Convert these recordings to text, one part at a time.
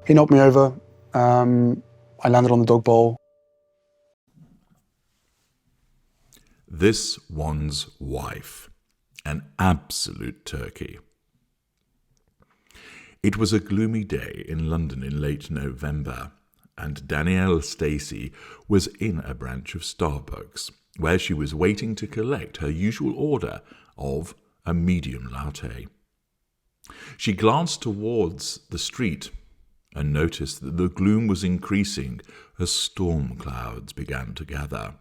He knocked me over. I landed on the dog bowl. This one's wife. An absolute turkey. It was a gloomy day in London in late November, and Danielle Stacey was in a branch of Starbucks, where she was waiting to collect her usual order of a medium latte. She glanced towards the street and noticed that the gloom was increasing as storm clouds began to gather.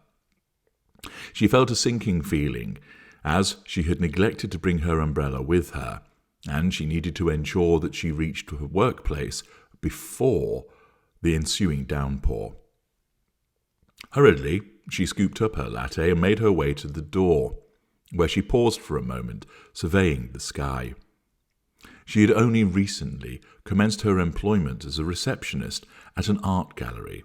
She felt a sinking feeling, as she had neglected to bring her umbrella with her, and she needed to ensure that she reached her workplace before the ensuing downpour. Hurriedly, she scooped up her latte and made her way to the door, where she paused for a moment, surveying the sky. She had only recently commenced her employment as a receptionist at an art gallery.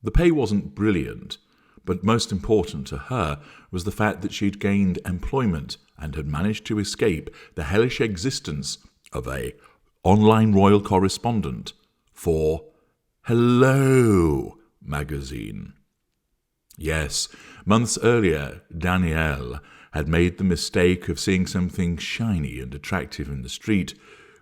The pay wasn't brilliant, but most important to her was the fact that she had gained employment and had managed to escape the hellish existence of a online royal correspondent for Hello magazine. Yes, months earlier, Danielle had made the mistake of seeing something shiny and attractive in the street,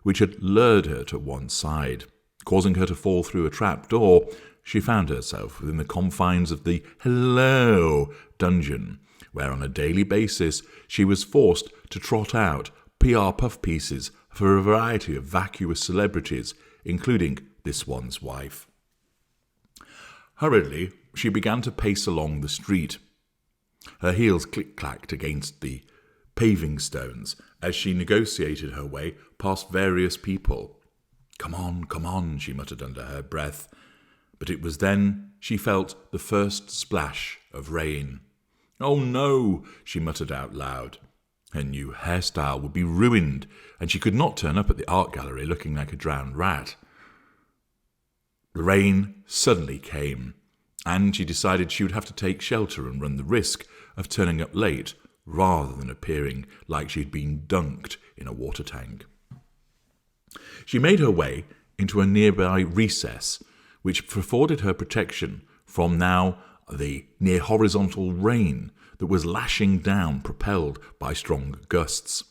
which had lured her to one side. Causing her to fall through a trap door, she found herself within the confines of the Hello dungeon, where on a daily basis she was forced to trot out PR puff pieces for a variety of vacuous celebrities, including this one's wife. Hurriedly, she began to pace along the street. Her heels click-clacked against the paving stones as she negotiated her way past various people. Come on, she muttered under her breath. But it was then she felt the first splash of rain. Oh no, she muttered out loud. Her new hairstyle would be ruined, and she could not turn up at the art gallery looking like a drowned rat. The rain suddenly came, and she decided she would have to take shelter and run the risk of turning up late rather than appearing like she had been dunked in a water tank. She made her way into a nearby recess, which afforded her protection from now the near-horizontal rain that was lashing down, propelled by strong gusts.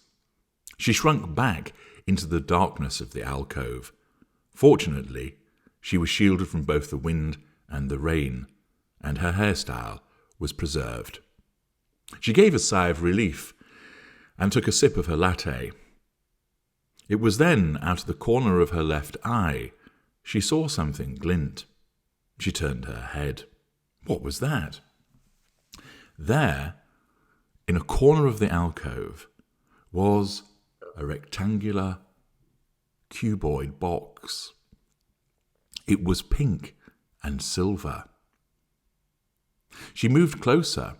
She shrunk back into the darkness of the alcove. Fortunately, she was shielded from both the wind and the rain, and her hairstyle was preserved. She gave a sigh of relief and took a sip of her latte. It was then, out of the corner of her left eye, she saw something glint. She turned her head. What was that? There, in a corner of the alcove, was a rectangular, cuboid box. It was pink and silver. She moved closer,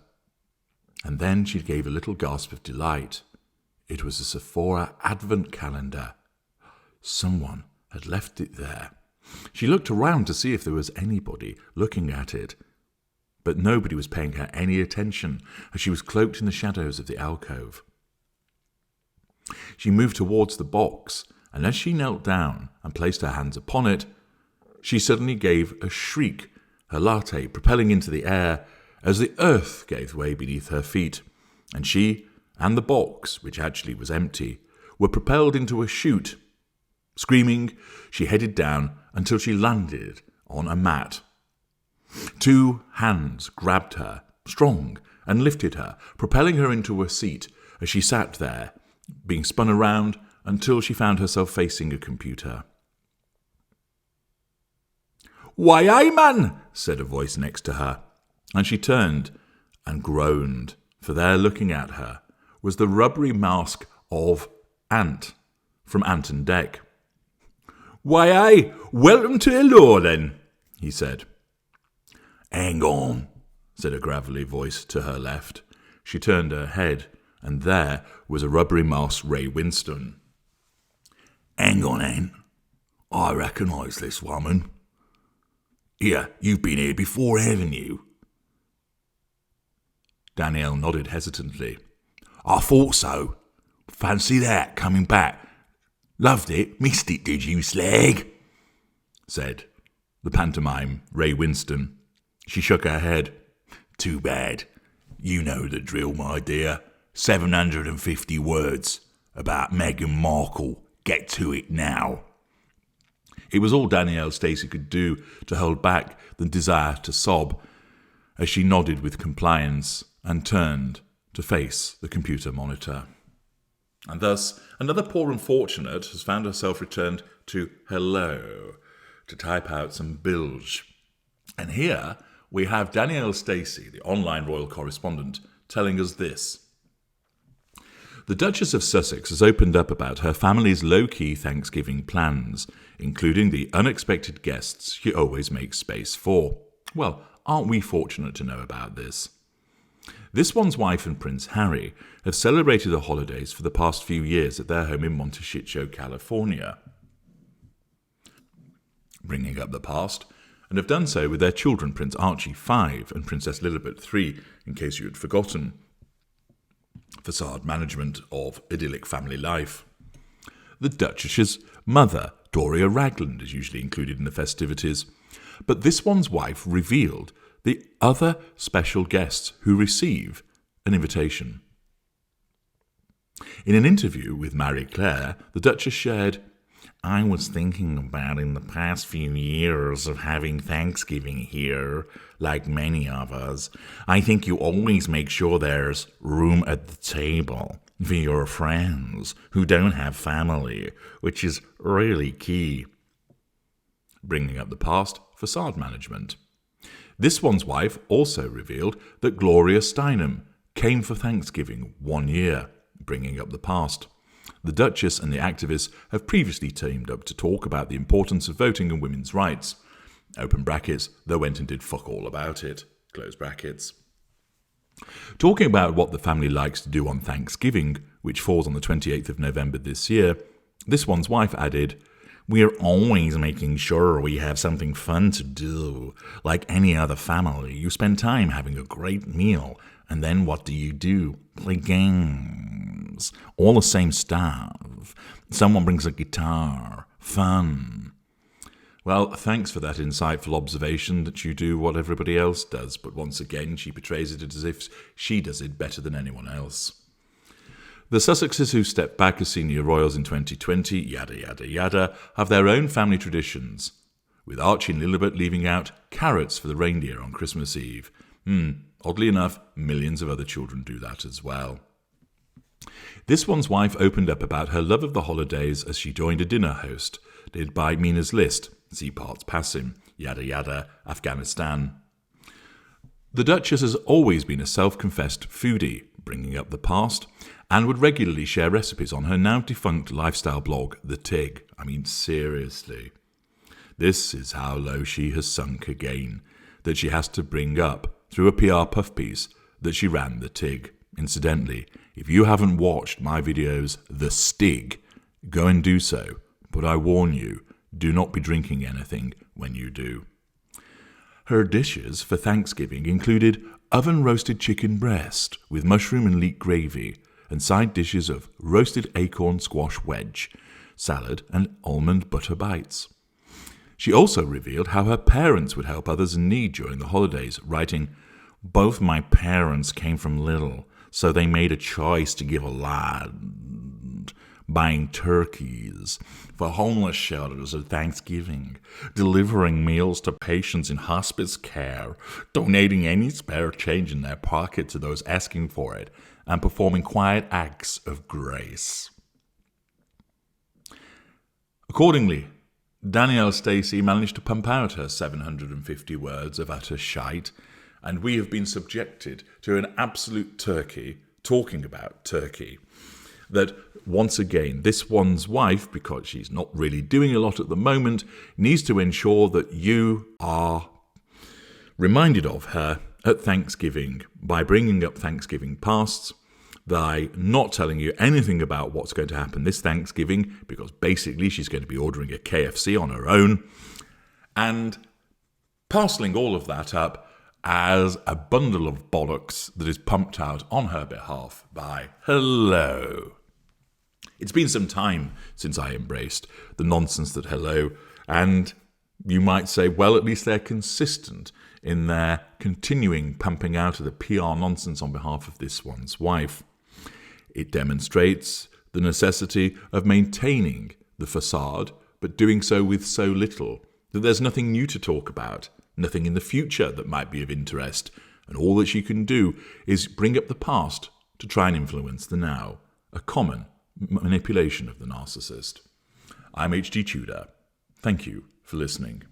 and then she gave a little gasp of delight. It was a Sephora advent calendar. Someone had left it there. She looked around to see if there was anybody looking at it, but nobody was paying her any attention as she was cloaked in the shadows of the alcove. She moved towards the box, and as she knelt down and placed her hands upon it, she suddenly gave a shriek, her latte propelling into the air as the earth gave way beneath her feet, and she and the box, which actually was empty, were propelled into a chute. Screaming, she headed down until she landed on a mat. 2 hands grabbed her, strong, and lifted her, propelling her into a seat as she sat there, being spun around until she found herself facing a computer. "Why, aye, man," said a voice next to her, and she turned and groaned, for there looking at her was the rubbery mask of Ant from Ant and Dec. "Why, aye, welcome to Hello, then," he said. "Hang on," said a gravelly voice to her left. She turned her head, and there was a rubbery masked Ray Winston. "Hang on, Ant. I recognise this woman. Here, you've been here before, haven't you?" Danielle nodded hesitantly. "I thought so. Fancy that, coming back. Loved it. Missed it, did you, slag?" said the pantomime Ray Winston. She shook her head. Too bad. You know the drill, my dear. 750 words about Meghan Markle. Get to it now. It was all Danielle Stacey could do to hold back the desire to sob as she nodded with compliance and turned to face the computer monitor. And thus, another poor unfortunate has found herself returned to Hello to type out some bilge. And here we have Danielle Stacey, the online royal correspondent, telling us this. The Duchess of Sussex has opened up about her family's low-key Thanksgiving plans, including the unexpected guests she always makes space for. Well, aren't we fortunate to know about this? This one's wife and Prince Harry have celebrated the holidays for the past few years at their home in Montecito, California, bringing up the past, and have done so with their children, Prince Archie 5 and Princess Lilibet 3, in case you had forgotten. Facade management of idyllic family life. The Duchess's mother, Doria Ragland, is usually included in the festivities, but this one's wife revealed the other special guests who receive an invitation. In an interview with Marie Claire, the Duchess shared, I was thinking about in the past few years of having Thanksgiving here, like many of us. I think you always make sure there's room at the table for your friends who don't have family, which is really key. Bringing up the past, facade management. This one's wife also revealed that Gloria Steinem came for Thanksgiving 1 year, bringing up the past. The Duchess and the activists have previously teamed up to talk about the importance of voting and women's rights. Open brackets, they went and did fuck all about it. Close brackets. Talking about what the family likes to do on Thanksgiving, which falls on the 28th of November this year, this one's wife added, We're always making sure we have something fun to do. Like any other family, you spend time having a great meal, and then what do? Play games. All the same stuff. Someone brings a guitar. Fun. Well, thanks for that insightful observation that you do what everybody else does, but once again she portrays it as if she does it better than anyone else. The Sussexes who stepped back as senior royals in 2020, yada yada yada, have their own family traditions, with Archie and Lilibet leaving out carrots for the reindeer on Christmas Eve. Oddly enough, millions of other children do that as well. This one's wife opened up about her love of the holidays as she joined a dinner hosted by Mina's List, see parts passing, yada yada, Afghanistan. The Duchess has always been a self-confessed foodie, bringing up the past, and would regularly share recipes on her now-defunct lifestyle blog, The Tig. I mean, seriously. This is how low she has sunk again, that she has to bring up, through a PR puff piece, that she ran The Tig. Incidentally, if you haven't watched my videos, The Stig, go and do so, but I warn you, do not be drinking anything when you do. Her dishes for Thanksgiving included oven-roasted chicken breast with mushroom and leek gravy, and side dishes of roasted acorn squash wedge, salad, and almond butter bites. She also revealed how her parents would help others in need during the holidays, writing, Both my parents came from little, so they made a choice to give a lot. Buying turkeys for homeless shelters at Thanksgiving, delivering meals to patients in hospice care, donating any spare change in their pocket to those asking for it, and performing quiet acts of grace. Accordingly, Danielle Stacey managed to pump out her 750 words of utter shite, and we have been subjected to an absolute turkey talking about Turkey. That, once again, this one's wife, because she's not really doing a lot at the moment, needs to ensure that you are reminded of her at Thanksgiving by bringing up Thanksgiving pasts, by not telling you anything about what's going to happen this Thanksgiving, because basically she's going to be ordering a KFC on her own, and parceling all of that up as a bundle of bollocks that is pumped out on her behalf by Hello. It's been some time since I embraced the nonsense that Hello and You might say, well, at least they're consistent in their continuing pumping out of the PR nonsense on behalf of this one's wife. It demonstrates the necessity of maintaining the facade, but doing so with so little that there's nothing new to talk about, nothing in the future that might be of interest, and all that she can do is bring up the past to try and influence the now, a common manipulation of the narcissist. I'm HG Tudor. Thank you for listening.